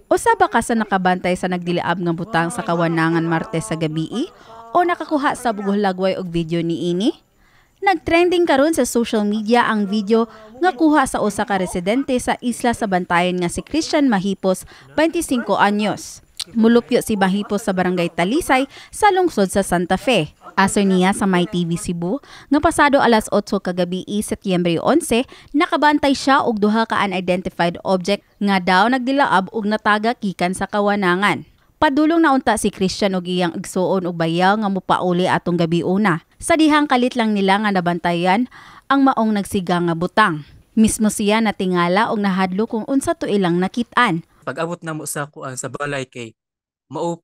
Usa ba ka sa nakabantay sa nagdiliab nga butang sa Kawanangan Martes sa gabii o nakakuha sa bugohlagway og video niini? Nagtrending karon sa social media ang video nga kuha sa usa ka residente sa isla sa Bantayan nga si Christian Mahipos, 25 anyos. Mulupyo si Mahipos sa barangay Talisay sa lungsod sa Santa Fe. Aso niya sa MyTV Cebu nga pasado alas 8 kagabi Setyembre 11, nakabantay siya og duha ka unidentified object nga daw nagdilaab og nataga gikan sa Kawanangan. Padulong na unta si Christian og iyang igsuon og bayaw nga mopauli atong gabi una. Sa dihang kalit lang nila nga nabantayan ang maong nagsiga nga butang. Mismo siya natingala og nahadlo kung unsa to ilang nakit-an. Pag-abot na mo sa kuan sa balay kay mao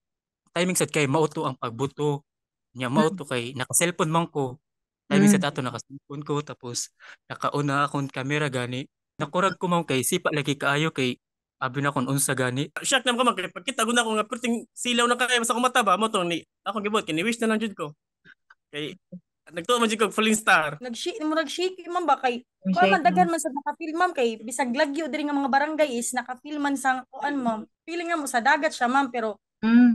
timing sad kay mao to ang pagbuto nya mao to kay naka-cellphone man ko. Timing sad ato naka-cellphone ko tapos nakauna akong camera gani. Nakurag ko man kay sipa lagi kaayo kay abi na kon unsa gani. Shock na ko man kay pagkita guna ko nga perting silaw na kay sa kumata ba mo to ni ako gibot kini wish na lang jud ko. Kay nagtuo man jud ko falling star. Nag-shake man ba kay man daghan man sa naka-film ma'am kay bisag lagyo diri nga mga barangay is naka-film man sa kuan ma'am. Feeling nga mo sa dagat siya ma'am pero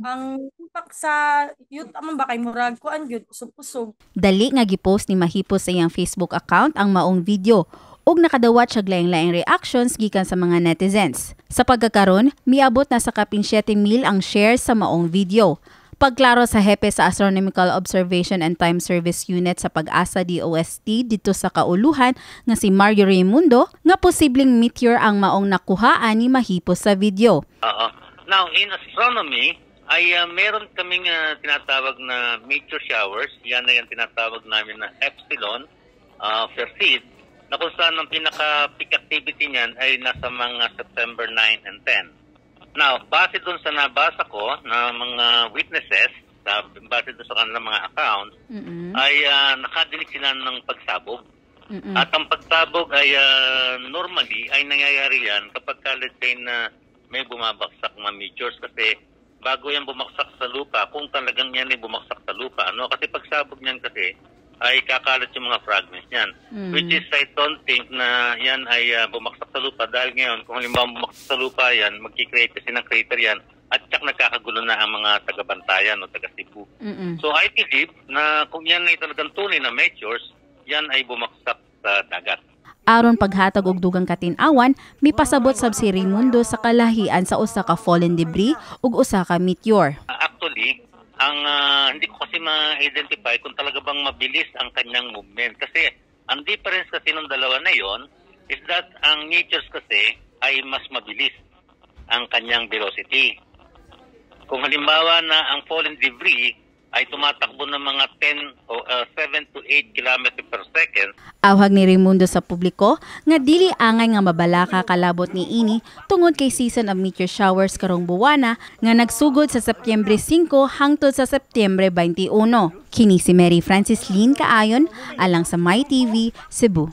ang impact sa youth man ba kay murag kuan gyud usog-usog. Dali nga gipost ni Mahipos sa iyang Facebook account ang maong video ug nakadawat siya laing-laing reactions gikan sa mga netizens. Sa pagkakaron, miabot na sa kapin 7,000 ang shares sa maong video. Pagklaro sa hepe sa Astronomical Observation and Time Service Unit sa Pag-asa DOST dito sa Kauluhan nga si Mario Raimundo nga posibleng meteor ang maong nakuhaan ni Mahipos sa video. Now, in astronomy, ay meron kaming tinatawag na meteor showers. Yan na yung tinatawag namin na Epsilon, Perseid, na kung saan ang pinaka-peak activity niyan ay nasa mga September 9 and 10. Now, base dun sa nabasa ko na mga witnesses, base dun sa kanilang mga accounts, ay nakadinig sila ng pagsabog. At ang pagsabog ay normally ay nangyayari yan kapag let's say na may bumabaksak na meteors kasi bago yan bumaksak sa lupa, kung talagang yan ay bumaksak sa lupa, ano? Kasi pagsabog niyan kasi ay kakalat yung mga fragments niyan. Which is I don't think na yan ay bumaksak sa lupa dahil ngayon kung halimbawa bumaksak sa lupa yan, magkikreate kasi ng crater yan at tsak nagkakagulo na ang mga taga-Bantayan o taga-Cebu. So I believe na kung yan ay talagang tunay na meteors, yan ay bumaksak sa dagat. Aron paghatag og dugang katin-awan, mipasabot sab si Raimundo sa kalahian sa usa ka fallen debris ug usa ka meteor. Actually, ang hindi ko kasi ma-identify kung talaga bang mabilis ang kanyang movement. Kasi ang difference kasi ng dalawa na yon is that ang meteors kasi ay mas mabilis ang kanyang velocity. Kung halimbawa na ang fallen debris ay tumatakbo ng mga 7 to 8 km per second. Awhag ni Raimundo sa publiko nga dili angay nga mabalaka kalabot ni ini tungod kay season of meteor showers karong buwana nga nagsugod sa Setyembre 5 hangtod sa Setyembre 21. Kini si Mary Francis Lynn Kaayon alang sa MyTV Cebu.